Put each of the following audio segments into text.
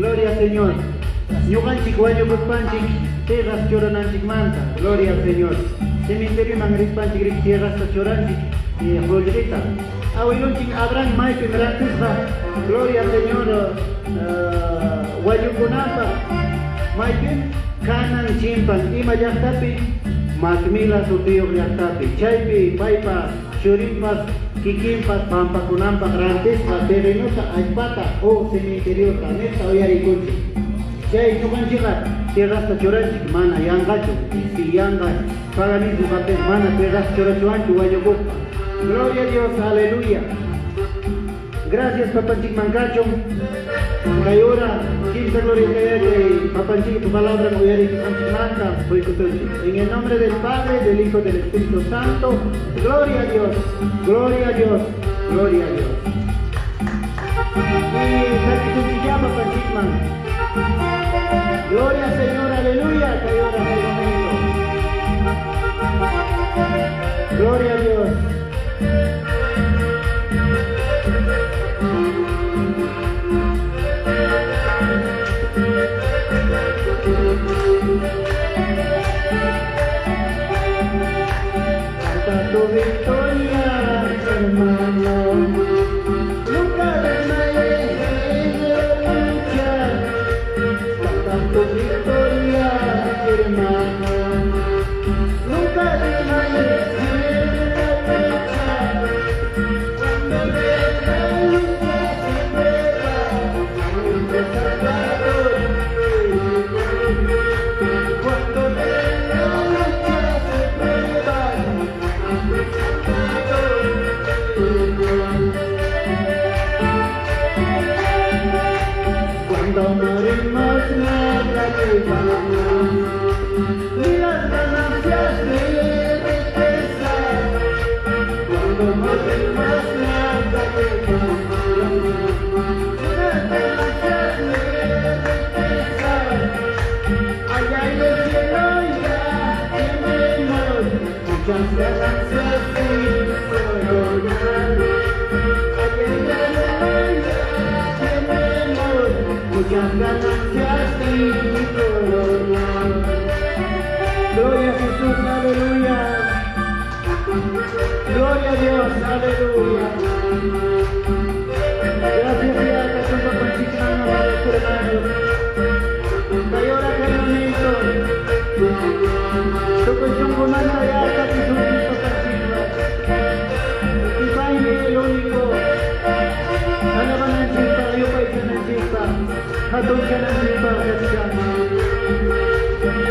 Gloria al Señor. Ñuqanchik wañukuspanchik tierras chorananchikmanta. Gloria al Señor. Cementerio manrispanchik tierras choranchik rollrita. Awilunchik Abraham maypi rantisqa. Gloria al Señor. Wayukunapa maypi kanan chimpan ima llaqtapi Macmila sutiyuq llaqtapi. Chaypi paypa churinpas kikinpas pampakunanpaq rantisqa terrenuta allpata o cementeriota nesta uyarikunchik. Chay ñuqanchikqa tierrasta churanchik mana yanqachu si yanqa paganismo kapis mana tierrasta churachuanchu wañukuspa. Gloria a Dios, aleluya. Gracias papanchik mancacho. Kay hora quinta gloria que papanchik tu palabra uyarikunchik manta puikutunchik. En el nombre del Padre, del Hijo, del Espíritu Santo. Gloria a Dios, gloria a Dios, gloria a Dios. Y sakitunchik ya papanchik man. Gloria al Señor, aleluya, que ahora en el momento. Gloria a Dios. Canta tu victoria, hermano. Nunca desmayes en la lucha. Tu victoria, hermano. Nunca desmayes en la lucha. Cuando ves la lucha se prueba, nuestro Salvador. Cuando ves la lucha se prueba, nuestro Salvador. Cuando morimos nada llevamos, ni las ganancias de riqueza. Cuando morimos nada llevamos, ni las ganancias de riqueza. Allá en el cielo ya tenemos muchas ganancias sin coronar. Allá en el cielo ya tenemos muchas ganancias sin coronar. Gloria a Jesús, aleluya. Gloria a Dios, aleluya. Gracias a Jesús por participar en nuestro hermano. Y ahora que el momento, tu cuestión con alta y alta que Jesús Cristo participa. Y Jaime el único. Alaban al chispa, yo paisan al chispa. Hatunchan al chispa,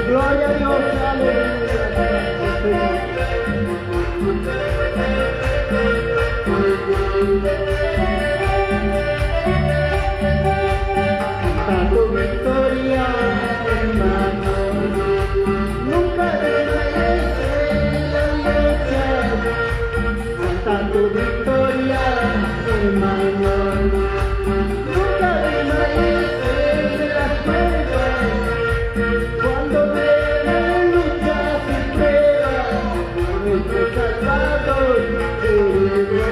gloria a Dios, aleluya. Canta tu victoria, hermano. Nunca desmayes en la lucha. Canta tu victoria, hermano. Nunca desmayes en las pruebas. Cuando ves la lucha sin prueba, nuestro Salvador eres.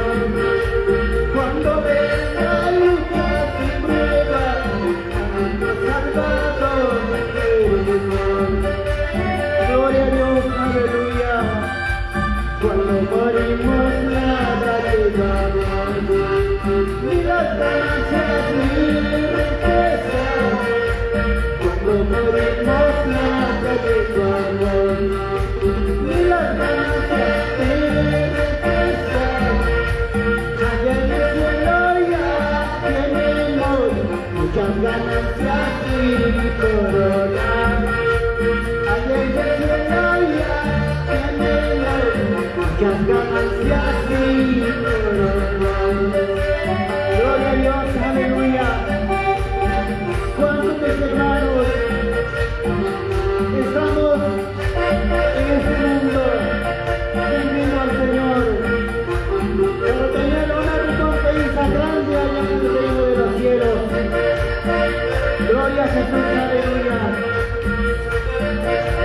Cuando ves la lucha sin prueba, nuestro Salvador eres. Gloria a Dios, aleluya. Cuando morimos nada llevamos, ni las ganancias ni riqueza. Cuando morimos nada llevamos, ni las ganancias ni riqueza. Allá en el cielo ya tenemos muchas ganancias sin coronar. Allá en el cielo ya tenemos muchas ganancias sin coronar. Gloria a Dios, aleluya. ¿Cuántos hermanos estamos en este mundo sirviendo al Señor? Pero tener una recompensa grande allá en el reino de los cielos. Gloria a Jesús, aleluya.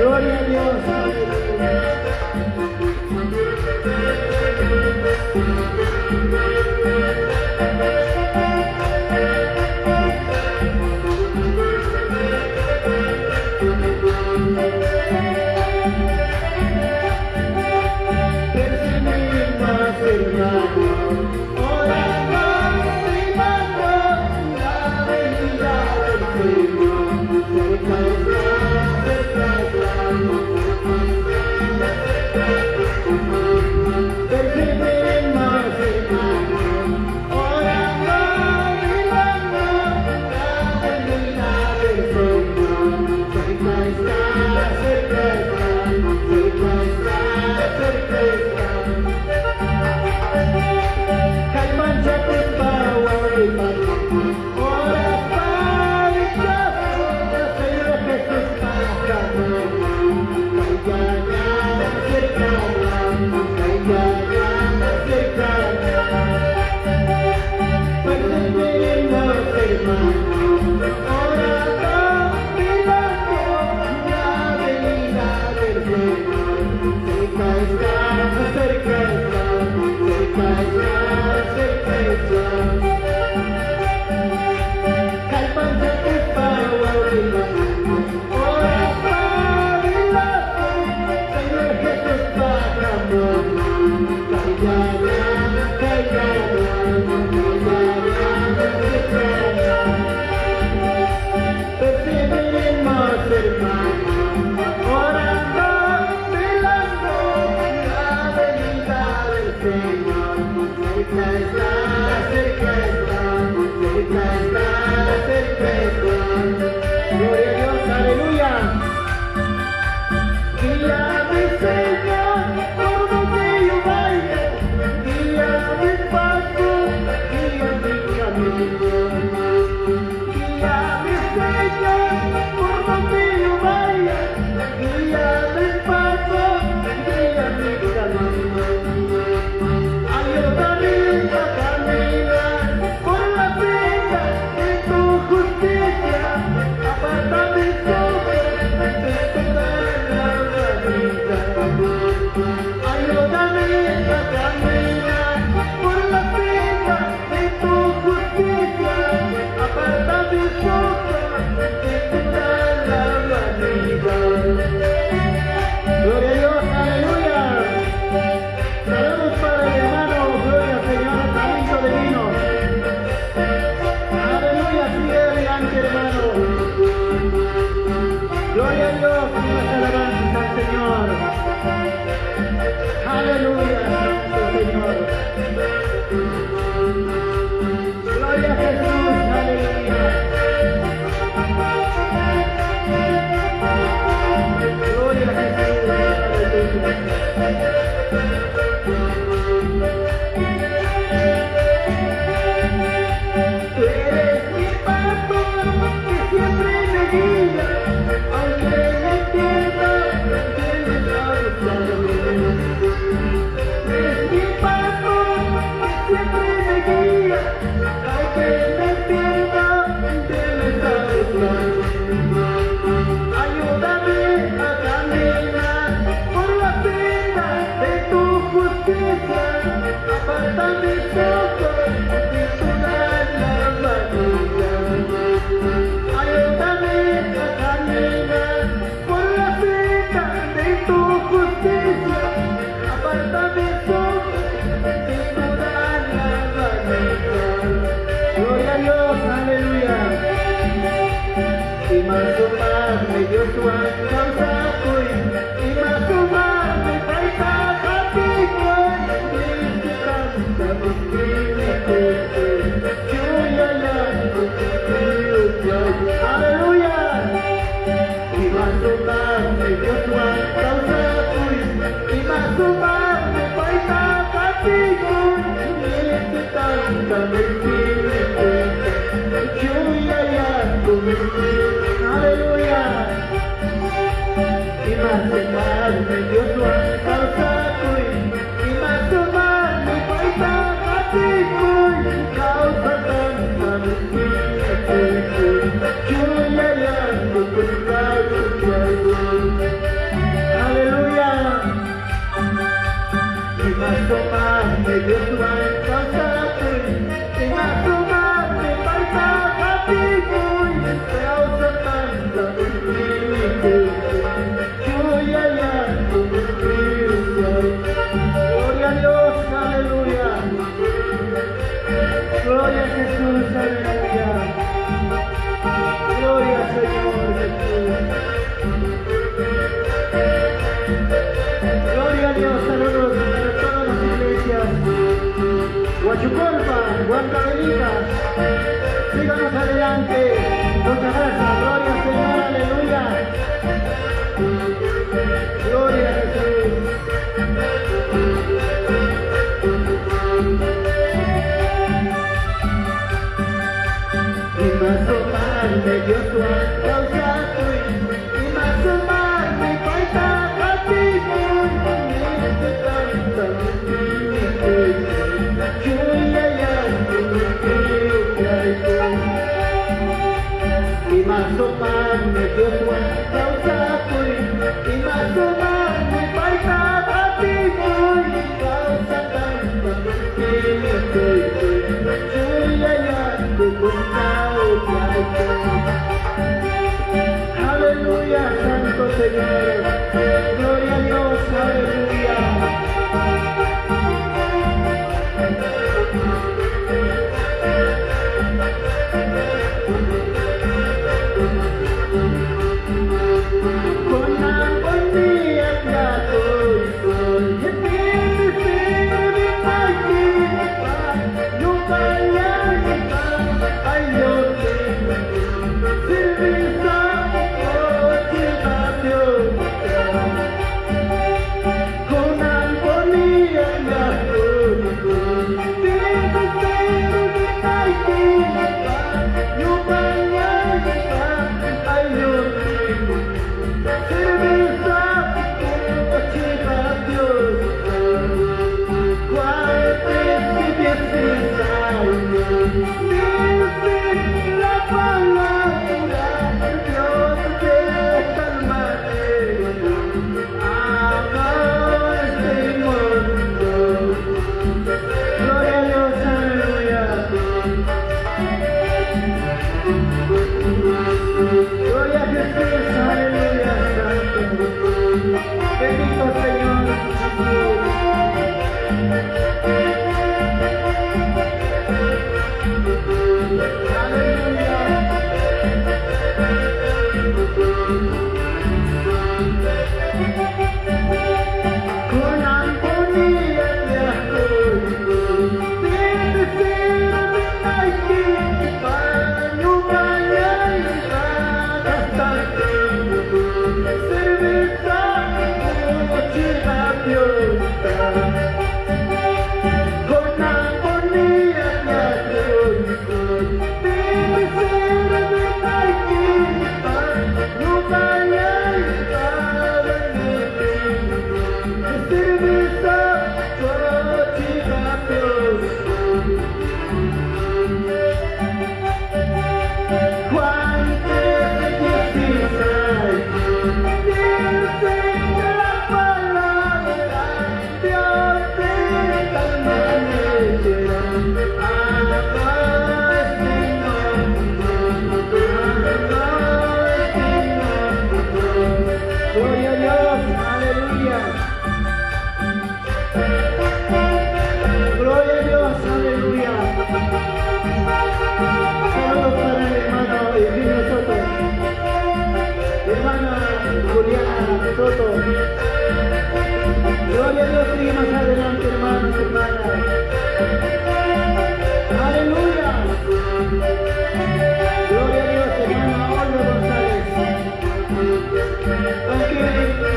Gloria a Dios, aleluya. Gloria a Jesús, aleluya. Gloria, Señor. Chucolpa, Huancavelica. Sigamos adelante. Muchas gracias. Gloria al Señor, aleluya. Gloria a Jesús. Imasomar me dio su causa y Imasomar me falta castigo me canta Imasomar me dio su causa y Imasomar me falta castigo causa canta Aleluya, Santo Señor. Gloria a Dios, aleluya. Con agonía te adoro, y en ti me sirve aquí, no vaya a ay yo te sirve con armonía y amor, yo mañana ay yo cerveza chica Dios la palabra Dios te calmaré Gloria a Dios, aleluya. Gloria a Jesús, aleluya, santo. Bendito Señor Jesús. Aleluya. Con armonía te adoro, debe ser aquí, paño mañana, bastante, cerveza, noche gaviota. Con armonía te adoro, debe ser aquí, paño mañana, cerveza, noche gaviota. Cuántas necesidades dice la palabra Dios te amanecerá. Gloria a Dios, aleluya. Gloria a Dios, aleluya. Saludos para el hermano Eugenio Soto, hermana Juliana Soto. Gloria a Dios, sigue más adelante, hermanos, hermanas. Aleluya. Gloria a Dios, hermano Olga González. Aunque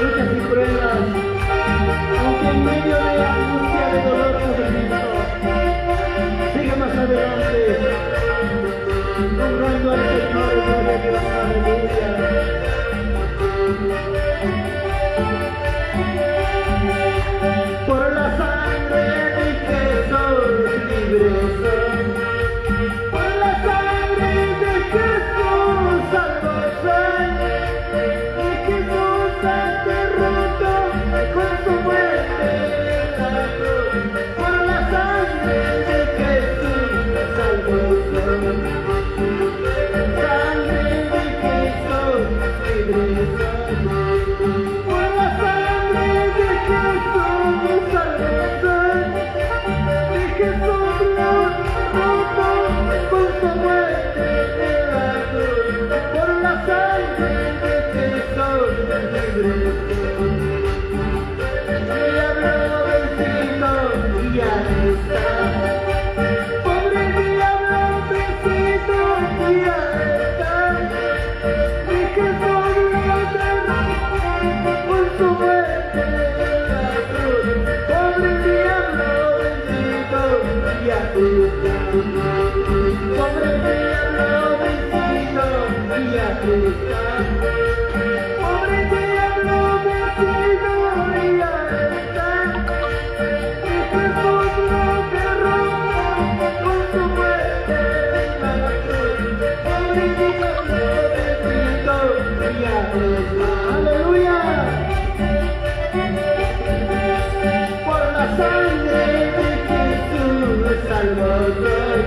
luchas y pruebas, aunque en medio de angustia, de dolor, sufrimiento, sigue más adelante, honrando al Señor, gloria a Dios, aleluya. Por la sangre de Jesús, Gloria Cristo. Pobre diablo vencido ya está. Y Jesús lo derrotó con su muerte en la cruz. Pobre diablo vencido ya está. Aleluya. Por la sangre de Jesús salvo soy.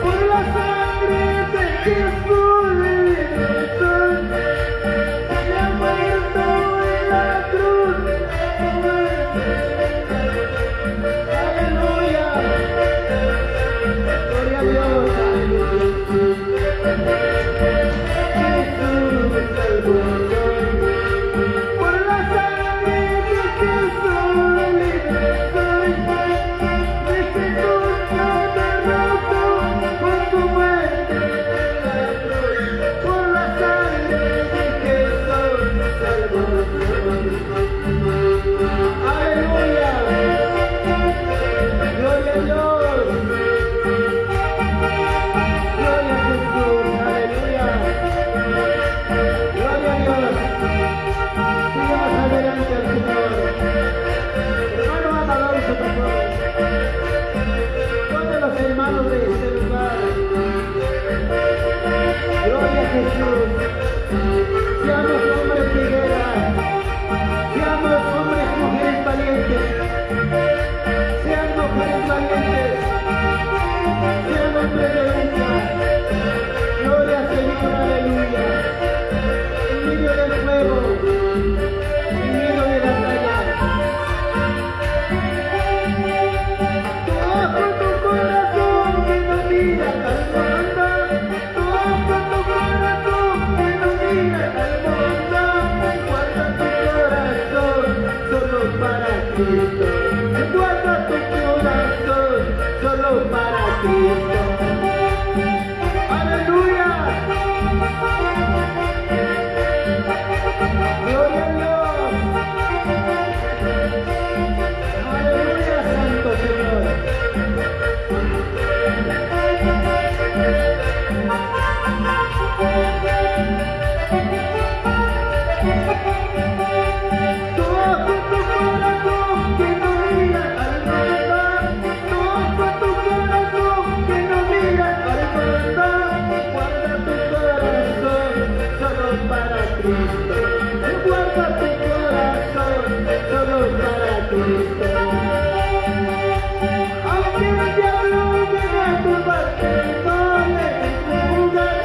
Por la sangre de Jesús libre soy. Se ha muerto en la cruz. Aleluya. Gloria a Dios. Jesús salvo soy. Por la sangre de Jesús libre soy. De Jesús lo derrotó con su muerte en la cruz. Por la sangre de Jesús salvo soy. Aleluya. Gloria a Dios. Gloria a Jesús. Aleluya. Gloria a Dios. Sigamos adelante al Señor. Hermano Amadorzo, por favor. Todos los hermanos de este lugar. Gloria a Jesús. Seamos hombres de guerra. Seamos hombres y mujeres valientes. Sean mujeres valientes. Sean hombres de lucha. Gloria al Señor, aleluya. En medio del fuego. En medio de la batalla. Toca tu corazón que no mira al mundo. Toca tu corazón que no mira al mundo. Guarda tu corazón solo para Cristo. Guarda tu corazón solo para Cristo. Aleluya. Gloria a Dios. Aleluya, Santo Señor. Toca tu corazón que no mira al mundo. Toca tu corazón que no mira al mundo. Guarda tu corazón solo para Cristo. Guarda tu corazón solo para Cristo. Aunque el diablo llegue a turbarte, no le des lugar.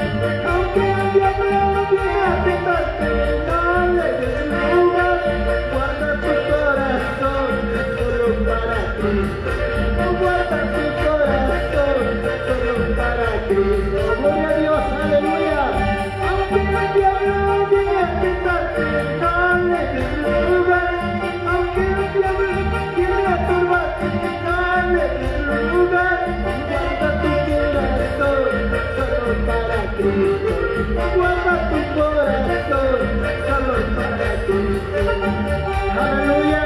Aunque el diablo llegue a tentarte, no le des lugar. Guarda tu corazón solo para Cristo. Guarda tu corazón solo para Cristo. Gloria a Dios, aleluya. Aunque el diablo llegue a tentarte, no le des lugar. Aunque el diablo llegue a turbarte, no le des lugar. Guarda tu corazón solo para Cristo. Guarda tu corazón solo para Cristo. Aleluya.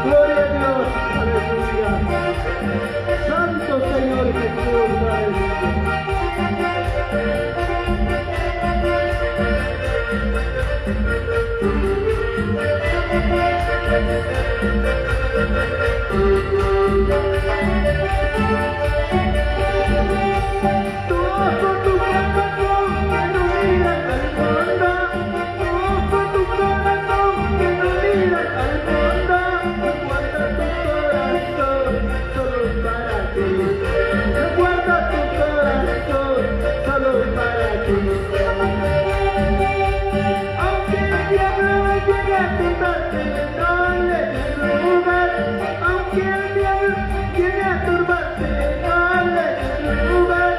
Gloria a Dios. Aleluya. Santo Señor Jesús. Aleluya. Toca tu corazón que no mira al mundo. Toca tu corazón que no mira al mundo. Guarda tu corazón solo para Cristo. Guarda tu corazón solo para Cristo. Aunque el diablo llegue a tentarte, no le des lugar. Aunque el diablo llegue a turbarte, no le des lugar.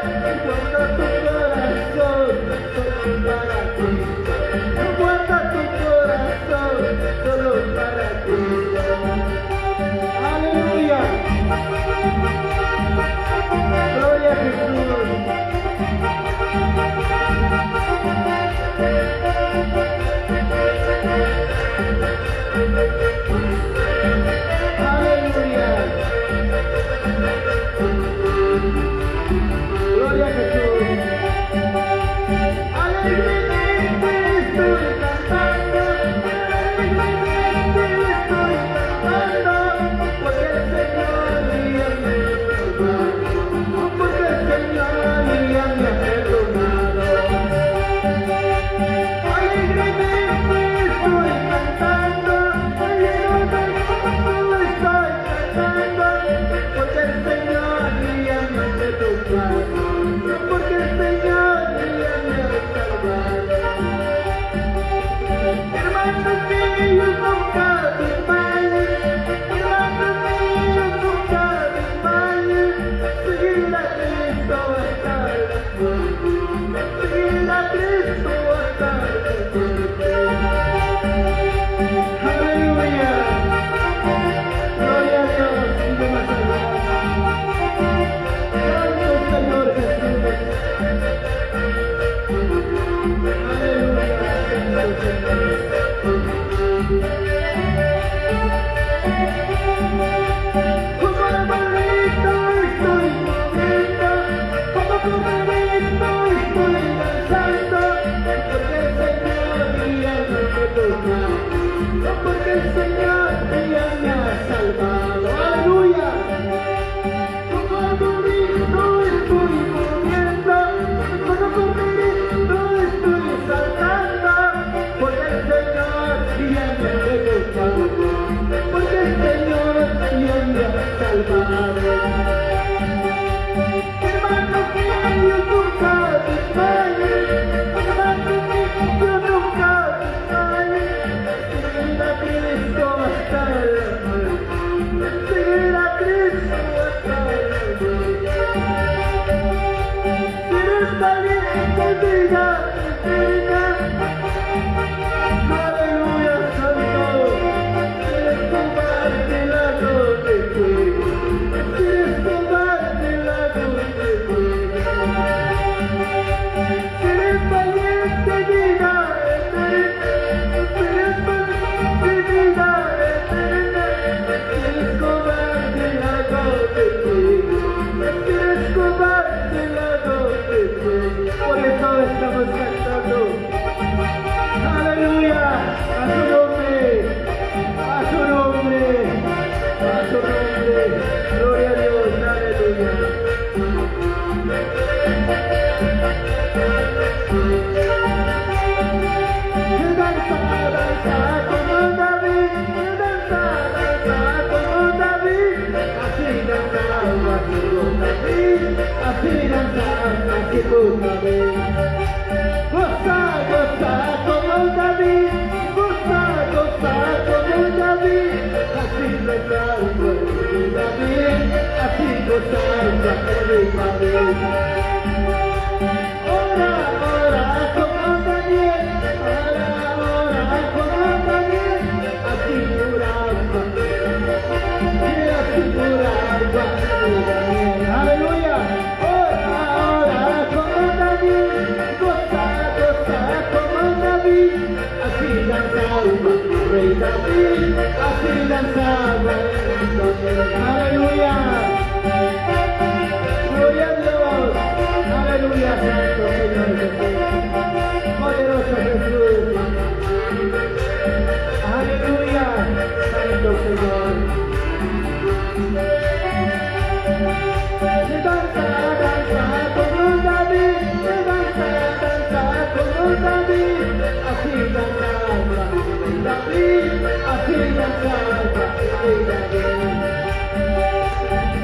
Guarda tu corazón solo para Cristo. Guarda tu corazón solo para Cristo. Aleluya. Gloria a Jesús. Gloria a Jesús. Aleluya, Santo. Quieres tomarte el lago de fuego. Quieres tomarte el lago de fuego. Quieres valiente vida eterna. Quieres valiente vida eterna. Quieres tomarte el lago de fuego. Quieres tomarte el lago de fuego. Por eso estamos cantando. Aleluya, a su nombre, a su nombre, a su nombre. Gloria a Dios, aleluya. Danza, danza como David, danza, danza como David. Así danzaba como David, así danzaba como David. Goza, goza como David, goza, goza como David. Así danzaba como David, así gozaba el David. Ora, ora como Daniel, ora, ora como Daniel. Así curaba, así curaba el Daniel. Aleluya. Ora, ora como Daniel, goza, goza como David. Así danzaba el rey David, así danzaba el Daniel. Aleluya. Gloria a Dios. Aleluya, Santo Señor Jesús. Poderoso Jesús. Aleluya, Santo Señor. Danza, danza como David, danza, danza como David. Así danzaba el David, así danzaba el David.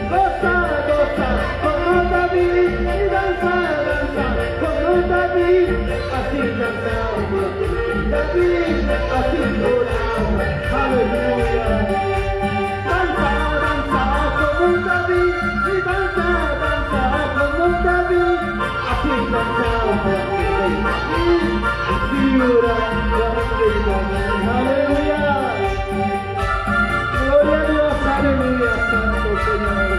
Goza, goza como David, danza, danza como David. Así danzaba David, así lloraba. Aleluya. Danza, danza como David, danza, danza como David. Así danzaba David, así lloraba. Aleluya. Gloria a Dios, aleluya, Santo Señor.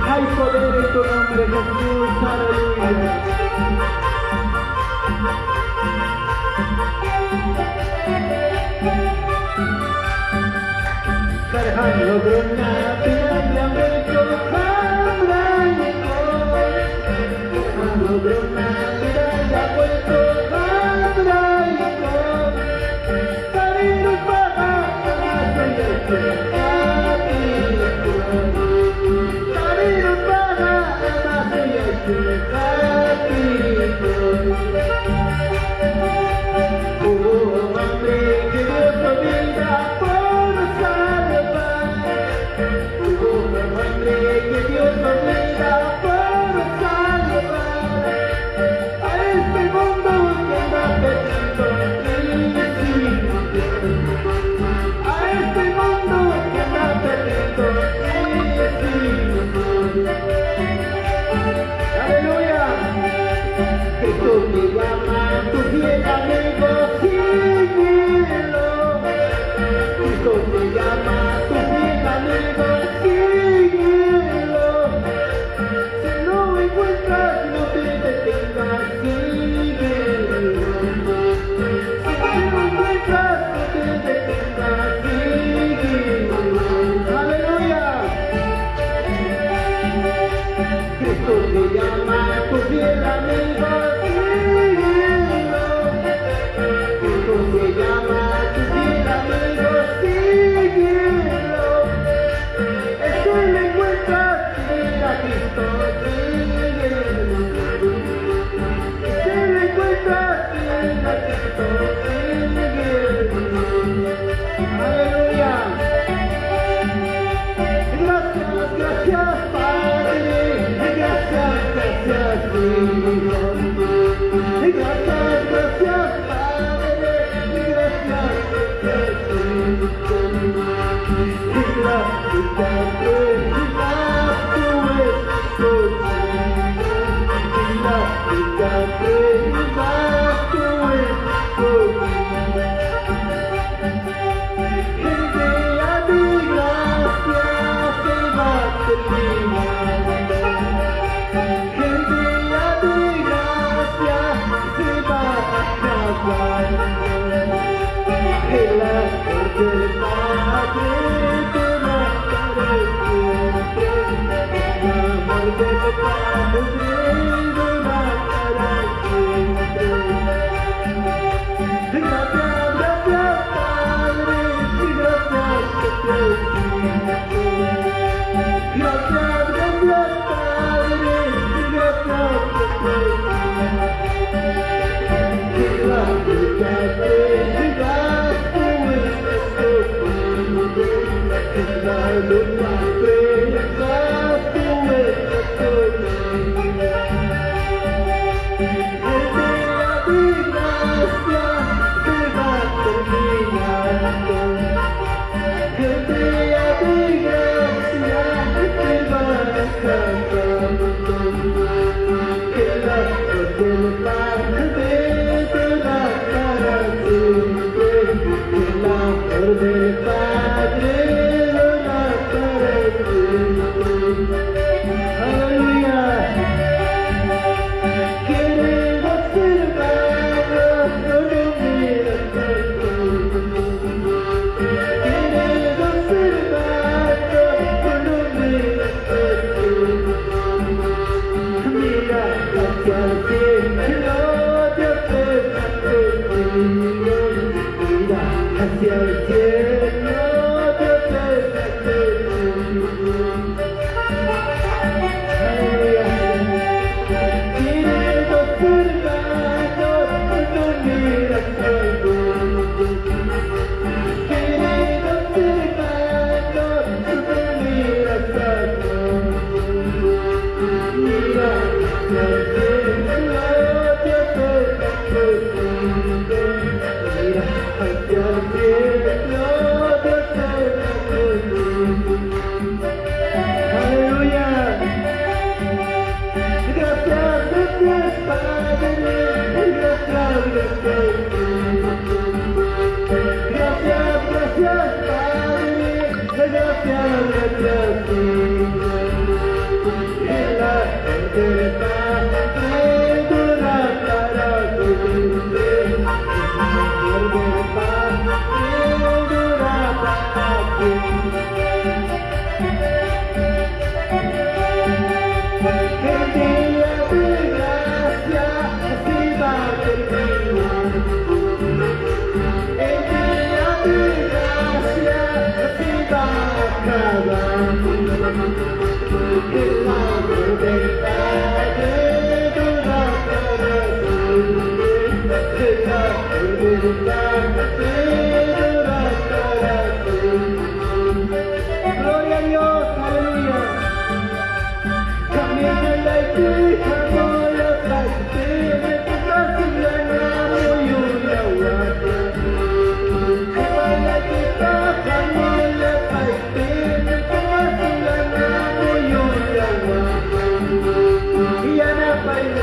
Hay poder en tu nombre, Jesús, aleluya. Carhano grona pinaglang ito kamraniko. Carhano grona pinaglang ito kamraniko. Sarino pa ka masaya ko kapito. Sarino pa ka masaya ko kapito. Oh, hombre que Dios te bendiga por salvar. Gloria a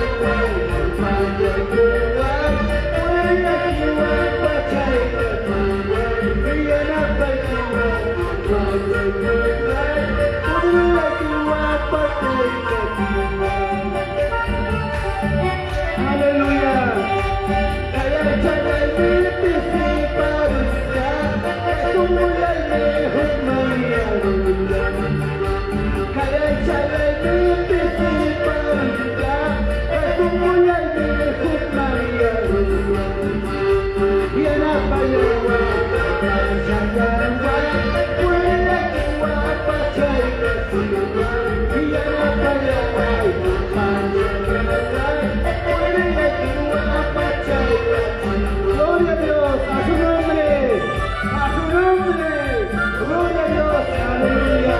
Dios, aleluya. Gloria a Dios, a su nombre, a su nombre. Gloria a Dios, aleluya.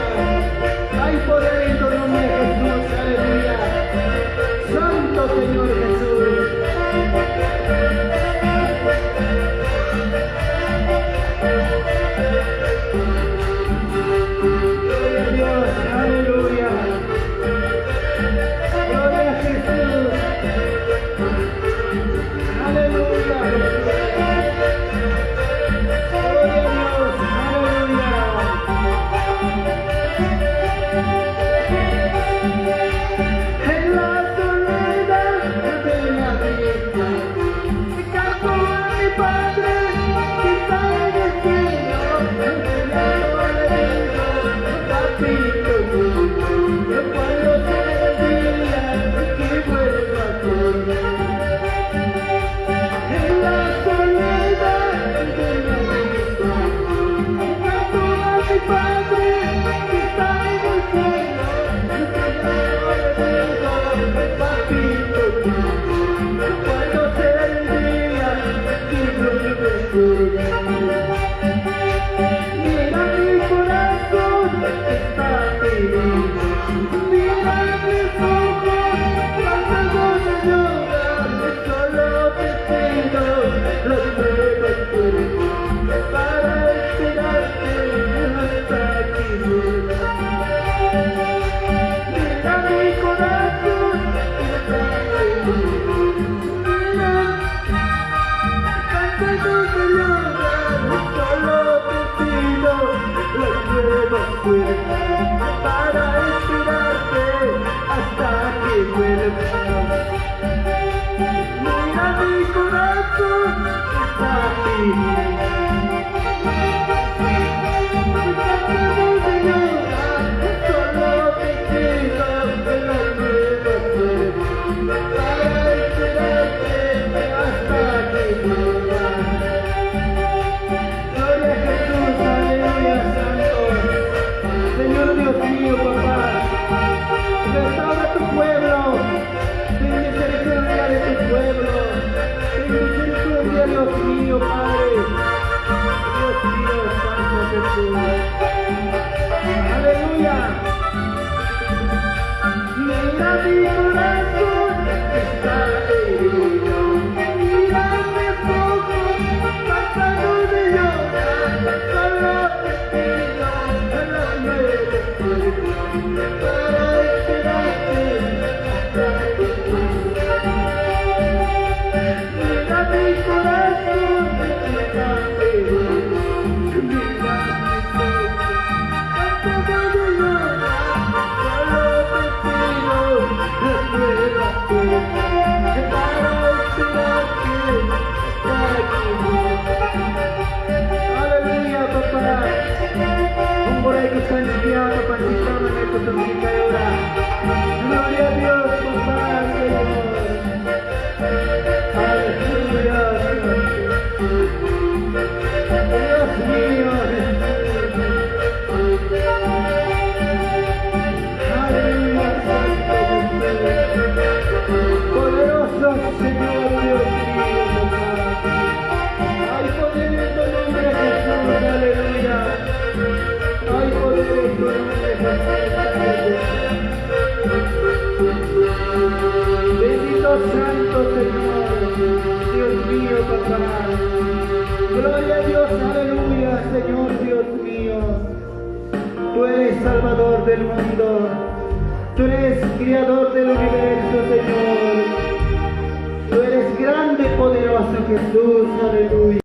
Hay poder en tu nombre, Jesús, aleluya. Santo Señor Jesús. Gloria a Dios, aleluya. Gloria a Jesús. Aleluya. Gloria a Dios, aleluya. En la soledad de la vida, Solo te pido las nuevas fuerzas para esperarte hasta que vuelvas. Mira mi corazón está aquí. Solo te pido las nuevas fuerzas para esperarte hasta que vuelvas. Gloria a Jesús, aleluya, santo. Señor Dios mío, papá, restaura tu pueblo, ten misericordia de tu pueblo, ten misericordia, Dios mío, Padre, Dios mío, santo Jesús, aleluya. Mira mi corazón está herido, mírame poco, pasando de llorar, solo te pido las nuevas fuerzas para esperarte hasta que vuelvas. Mira mi corazón está herido, mírame poco, pasando de llorar, solo te pido las nuevas fuerzas para esperarte hasta que vuelvas. Aleluya, papá. Un por ahí que está enviado, papá, si estamos en esta música y ahora. Gloria a Dios, papá, Señor. Aleluya, Dios. Dios mío, Jesús. Aleluya, Santo Jesús. Poderoso Señor, Dios mío, papá. Hay poder en tu nombre, Jesús, aleluya. Hay poder en tu nombre, Jesús. Bendito Santo Señor, Dios mío, papá. Gloria a Dios, aleluya, Señor, Dios mío. Tú eres Salvador del mundo. Tú eres Creador del universo, Señor. Tú eres grande, poderoso Jesús, aleluya.